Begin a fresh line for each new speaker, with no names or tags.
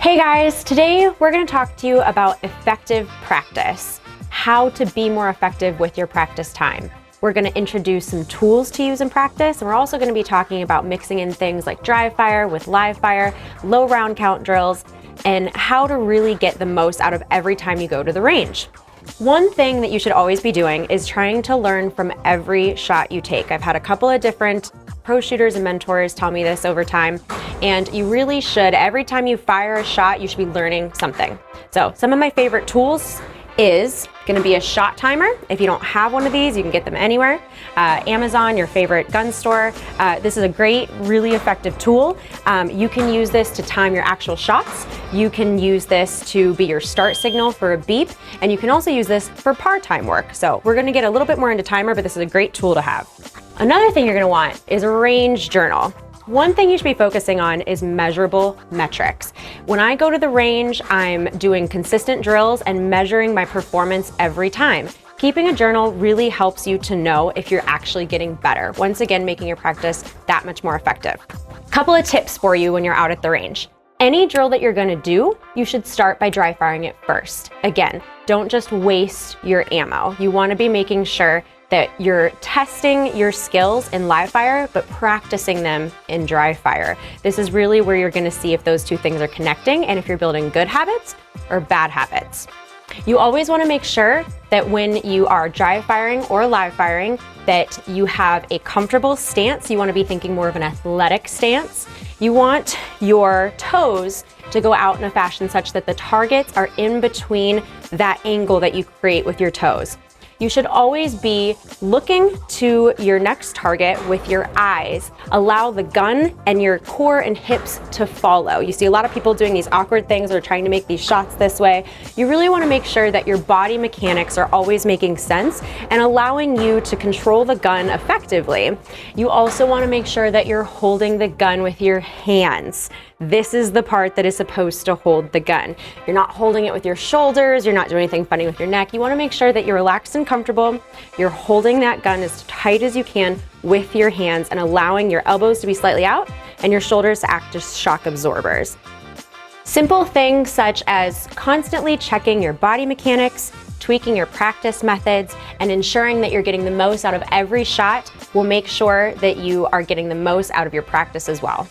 Hey guys, today we're going to talk to you about effective practice, how to be more effective with your practice time. We're going to introduce some tools to use in practice, and we're also going to be talking about mixing in things like dry fire with live fire, low round count drills, and how to really get the most out of every time you go to the range. One thing that you should always be doing is trying to learn from every shot you take. I've had a couple of different pro shooters and mentors tell me this over time, and you really should, every time you fire a shot, you should be learning something. So some of my favorite tools is gonna be a shot timer. If you don't have one of these, you can get them anywhere. Amazon, your favorite gun store. This is a great, really effective tool. You can use this to time your actual shots. You can use this to be your start signal for a beep, and you can also use this for par time work. So we're gonna get a little bit more into timer, but this is a great tool to have. Another thing you're gonna want is a range journal. One thing you should be focusing on is measurable metrics. When I go to the range, I'm doing consistent drills and measuring my performance every time. Keeping a journal really helps you to know if you're actually getting better. Once again, making your practice that much more effective. Couple of tips for you when you're out at the range. Any drill that you're gonna do, you should start by dry firing it first. Again, don't just waste your ammo. You wanna be making sure that you're testing your skills in live fire, but practicing them in dry fire. This is really where you're gonna see if those two things are connecting and if you're building good habits or bad habits. You always wanna make sure that when you are dry firing or live firing, that you have a comfortable stance. You wanna be thinking more of an athletic stance. You want your toes to go out in a fashion such that the targets are in between that angle that you create with your toes. You should always be looking to your next target with your eyes. Allow the gun and your core and hips to follow. You see a lot of people doing these awkward things or trying to make these shots this way. You really want to make sure that your body mechanics are always making sense and allowing you to control the gun effectively. You also want to make sure that you're holding the gun with your hands. This is the part that is supposed to hold the gun. You're not holding it with your shoulders, you're not doing anything funny with your neck. You wanna make sure that you're relaxed and comfortable. You're holding that gun as tight as you can with your hands and allowing your elbows to be slightly out and your shoulders to act as shock absorbers. Simple things such as constantly checking your body mechanics, tweaking your practice methods, and ensuring that you're getting the most out of every shot will make sure that you are getting the most out of your practice as well.